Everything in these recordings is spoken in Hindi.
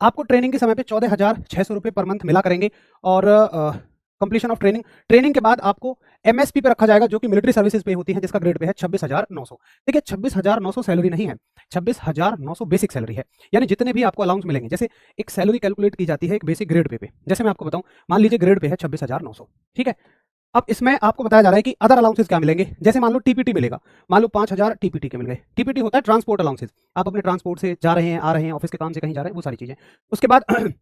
आपको ट्रेनिंग के समय पे 14,600 रुपये पर मंथ मिला करेंगे और कंप्लीशन ऑफ ट्रेनिंग के बाद आपको एमएसपी पे रखा जाएगा जो कि मिलिट्री सर्विसेज पे होती है, जिसका ग्रेड पे है 26,900। देखिए 26,900 सैलरी नहीं है, 26,900 बेसिक सैलरी है। यानी जितने भी आपको अलाउंस मिलेंगे, जैसे एक सैलरी कैलकुलेट की जाती है एक बेसिक ग्रेड पे। जैसे मैं आपको बताऊं, मान लीजिए ग्रेड पे है 26,900, ठीक है। अब इसमें आपको बताया जा रहा है कि अदर अलाउंसेस क्या मिलेंगे। जैसे मान लो टीपीटी मिलेगा, मान लो 5,000 टीपीटी के मिल गए। टीपीटी होता है ट्रांसपोर्ट अलाउंसेस, आप अपने ट्रांसपोर्ट से जा रहे हैं, आ रहे हैं, ऑफिस के काम से कहीं जा रहे हैं, वो सारी चीजें। उसके बाद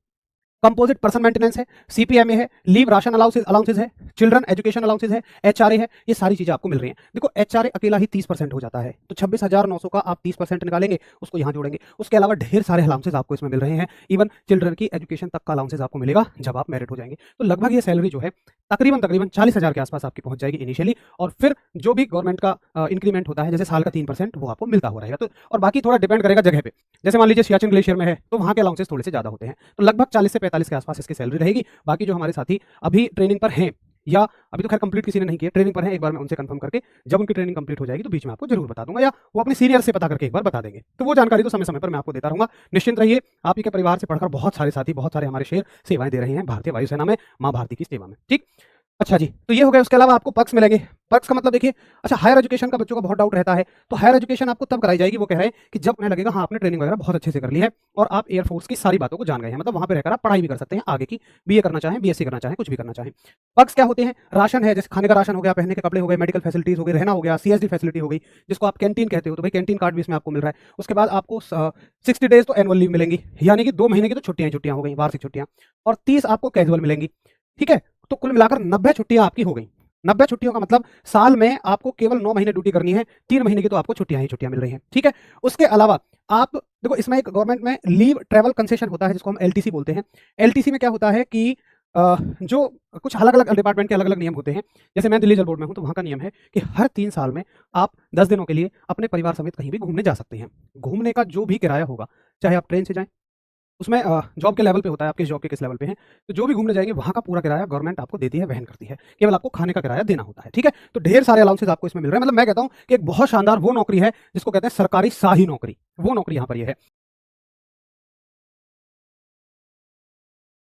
कंपोजिट पर्सन मेंटेनेंस है, सीपीएमए है, लीव राशन अलाउंसेज है, चिल्ड्रन एजुकेशन अलाउंसेज है, एचआरए है, ये सारी चीजें आपको मिल रही हैं। देखो एचआरए अकेला ही 30% हो जाता है, तो 26,900 का आप 30% निकालेंगे, उसको यहाँ जोड़ेंगे। उसके अलावा ढेर सारे अलाउंसेज आपको इसमें मिल रहे हैं। इवन चिल्ड्रन की एजुकेशन तक का अलाउंसेज आपको मिलेगा जब आप मैरिट हो जाएंगे। तो लगभग ये सैलरी जो है तकरीबन 40,000 के आसपास आपकी पहुंच जाएगी इनिशियली, और फिर जो भी गवर्नमेंट का इंक्रीमेंट होता है, जैसे साल का 3%, वो आपको मिलता हो रहेगा। तो और बाकी थोड़ा डिपेंड करेगा जगह पे। जैसे मान लीजिए सियाचिन ग्लेशियर में है तो वहाँ के अलाउंसेज थोड़े से ज्यादा होते हैं, तो लगभग 40 से 45 के आसपास इसकी सैलरी रहेगी। बाकी जो हमारे साथी अभी ट्रेनिंग पर हैं, या अभी तो खैर कंप्लीट किसी ने नहीं किया, ट्रेनिंग पर है, एक बार मैं उनसे कंफर्म करके जब उनकी ट्रेनिंग कंप्लीट हो जाएगी तो बीच में आपको जरूर बता दूंगा, या वो अपने सीनियर से पता करके एक बार बता देंगे। तो वो जानकारी तो समय समय पर मैं आपको देता रहूंगा। निश्चिंत रहिए, आप ही के परिवार से पढ़कर बहुत सारे साथी, बहुत सारे हमारे शेर सेवाएं दे रहे हैं भारतीय वायुसेना में, माँ भारती की सेवा में। ठीक, अच्छा जी, तो ये हो गया। उसके अलावा आपको पर्क्स मिलेंगे। पर्क्स का मतलब देखिए, अच्छा हायर एजुकेशन का बच्चों का बहुत डाउट रहता है, तो हायर एजुकेशन आपको तब कराई जाएगी, वो कह रहे हैं कि जब उन्हें लगेगा हाँ आपने ट्रेनिंग वगैरह बहुत अच्छे से कर ली है और आप एयरफोर्स की सारी बातों को जान गए हैं, मतलब वहां पे रहकर आप पढ़ाई भी कर सकते हैं आगे की, बीए करना चाहें, बीएससी करना चाहें, कुछ भी करना चाहें। पर्क्स क्या होते हैं? राशन है, जैसे खाने का राशन हो गया, पहनने के कपड़े हो गए, मेडिकल फैसिलिटीज हो गई, रहना हो गया, सीएसडी फैसिलिटी हो गई, जिसको आप कैंटीन कहते हो, तो भाई कैंटीन कार्ड भी इसमें आपको मिल रहा है। उसके बाद आपको 60 डेज तो एनुअल लीव मिलेंगी, यानी कि 2 महीने की तो छुट्टियां हो गई, वार्षिक छुट्टियां, और 30 आपको कैजुअल मिलेंगी। ठीक है, तो कुल मिलाकर 90 छुट्टियां आपकी हो गई। 90 छुट्टियों का मतलब साल में आपको केवल 9 महीने ड्यूटी करनी है, 3 महीने की तो आपको छुट्टियां ही छुट्टियां मिल रही हैं। ठीक है, उसके अलावा आप देखो, इसमें एक गवर्नमेंट में लीव ट्रैवल कंसेशन होता है, जिसको हम एलटीसी बोलते हैं। एलटीसी में क्या होता है कि जो कुछ अलग अलग डिपार्टमेंट के अलग अलग नियम होते हैं। जैसे मैं दिल्ली जल बोर्ड में हूं, तो वहां का नियम है कि हर 3 साल में आप 10 दिनों के लिए अपने परिवार समेत कहीं भी घूमने जा सकते हैं। घूमने का जो भी किराया होगा, चाहे आप ट्रेन से जाएं, उसमें जॉब के लेवल पे होता है, आप किस जॉब के किस लेवल पे हैं, तो जो भी घूमने जाएंगे वहाँ का पूरा किराया गवर्नमेंट आपको देती है, वहन करती है। केवल आपको खाने का किराया देना होता है। ठीक है, तो ढेर सारे अलाउंसेस आपको इसमें मिल रहे हैं। मतलब मैं कहता हूँ कि एक बहुत शानदार वो नौकरी है जिसको कहते हैं सरकारी शाही नौकरी, वो नौकरी यहाँ पर ये है।